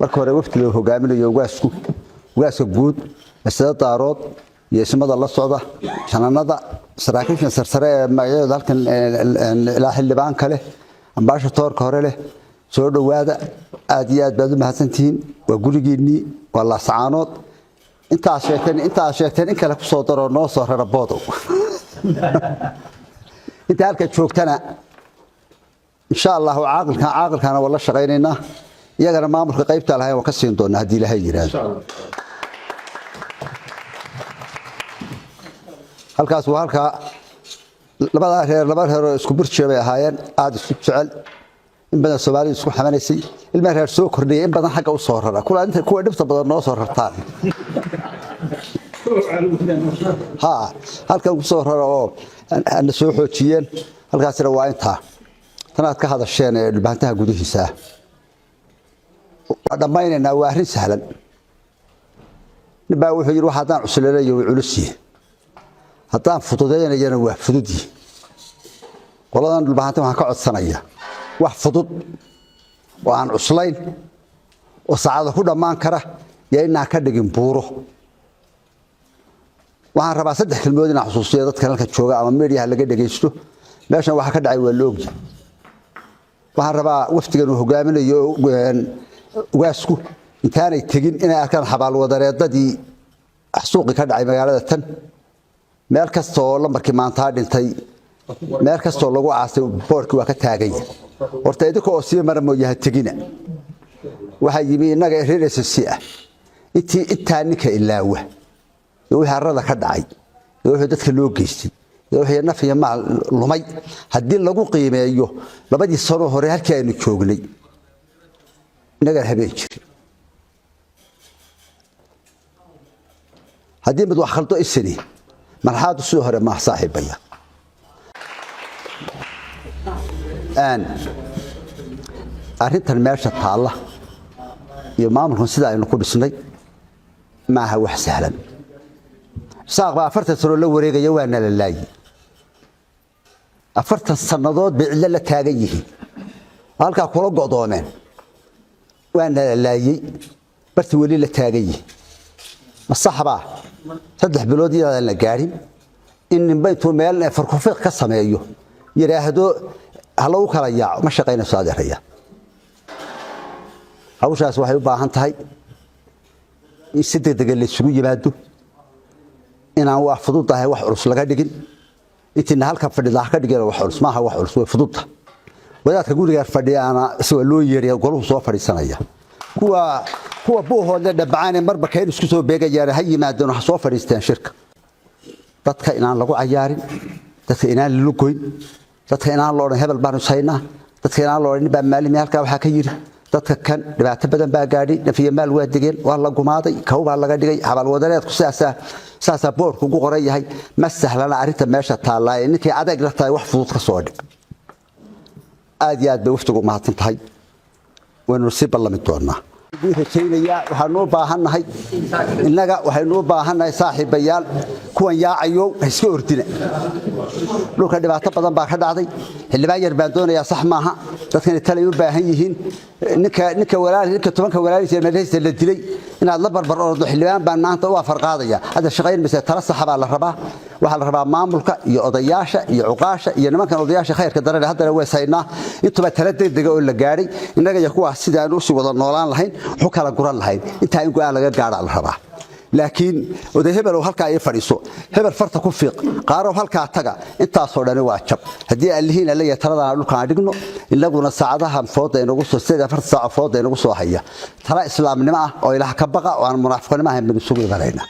marka hore waftiga hogaaminayo ugaasku guud sida daarood iyo ismada la socda shananada saraakiisha sarsare ee magacyada halkan ilaa xildhibaan kale ambaasha toorka hore leh soo dhawaada aad iyo aad baad u mahadsantihiin waa gurigeennii waa la sacaanood inta sheegteen in kale ku soo daro noo soo rara boodo inta halka joogtana insha Allah caaqilkana wala shaqeynayna iyagana maamulka qaybta lahayn waa ka siin doonaa hadii Ilaahay yiraahdo halkaas waa halka laba reer isku burjeebay ahaayeen aad isku jecel in badan Soomaalidu isku xamanaysay ilma reer soo kordhiyay in badan xagga u soo rara kuwa dhibta badan noo soo rartaan halkan ku soo rara oo aan soo xoojiyeen halkaasina waa inta tanaad ka hadasheen ee dhibaatada gudihiisa dhamaynayna waa arrin sahlan nibaa wuxuu yiri waxaan cusleeyo culusi haddaan fududeynayna waa fududi qoladan dhibaatada waxaan ka codsanaya wax fudud oo aan cuslayn oo saacado ku dhamaan kara inaan ka dhigin buuro waxaan rabaa 3 kelmood inaan xusuusiyo dadka halka jooga ama media laga dhageysto meeshan waxa ka dhacay waa loog waxaan rabaa waftigan uu hogaaminayo ugaasku intaanay tagin inay arkaan xabaal wadareedadii xasuuqi ka dhacay magaalada tan meel kasta oo lambarkii maanta dhintay meel kasta oo lagu caasay boorkii waa ka taagay horta idinka oo sii mar mooyaha tagina waxa yimi inaga reeraysi inta ninka ilaawa iyo harada ka dhacay iyo dadka loo geystay iyo nafiya maal lumay hadii lagu qiimeeyo labadii sano hore halkii aynu joognay inaga habeen jiri hadii mid wax khaldo isani marxaad soo hore ma saaxiibaya arrintan meesha taala iyo maamulkan sida aynu ku dhisnay maaha wax sahlan saaqba 40 sano la wareegaya waana la laayay 40 sanadood bicilla la taagan yihiin halka kula go'doomeen waana la laayay barti wali la taagan yihiin masaxba 3 bilood iyada la gaarin in baytu meel farkufiq ka sameeyo yiraahdo halaw kala yaac ma shaqeynayso adeeraya hawshaas waxay u baahan tahay in si degdeg ah la isugu yimaado inaan wax fudud tahay wax culus laga dhigin intii halka fadhida ka dhigay wax culus maaha wax culus way fudud wadaadka guriga fadhiyana isoo loo yeeriyo goluhu soo fadhiisanaya kuwa buuhooda dhabacaan marba keen isku soo beegayaan ha yimaadeen wax soo fadhiistaan shirka dadka inaan lagu cayaarin dadka inaan la goyn dadka inaan loo hebel baan usayna dadka inaan loo baa maalimi halka waxa ka yiri dadka kan dhibaato badan baa gaadhay nafiya maal waa degeen waa la gumaaday kawba laga dhigay xabal wadareedku saasa boorku ugu qoran yahay ma sahlana arinta meesha taalaay ninkii adeeg la tahay wax fudud ka soo dhig aad iyo aad bay waftigu mahadsan tahay waynu si ballamid doonaa waxaanu u baahannahay innaga waxaynu u baahannahay saaxiibayaal kuwan yaacayo iska ordina dhulka dhibaato badan baa ka dhacday xildhibaan yar baan doonayaa sax maaha dadkan tale u baahan yihiin ninka tobanka walaalihiisa meesha la dilay inaad la barbar ordo xildhibaan baan maanta u farqaadaya hada shaqayn mise tala sax baa la rabaa waxa la rabaa maamulka iyo odayaasha iyo cuqaasha iyo nimankan odayaasha khayrka dareen hadda way saynaa intuba tala degdeg oo la gaaray inaga iyo kuwa sidaan u sii wada noolaan lahayn wuxuu kala guran lahayn inta in go'aan laga gaaro la rabaa laakiin oday hebel halka ay fadhiiso hebel farta ku fiiq qaaro halka taga intaas oo dhan waa jab hadii alihiin la yatarada dhulka dhigno ilaguna saacadaha fooda inagu soo 4 saac fooda inagu soo haya tala islaamnimo ah oo ilaaha ka baqa oo aan munaafiqnimo ahayn mid isugu imanayna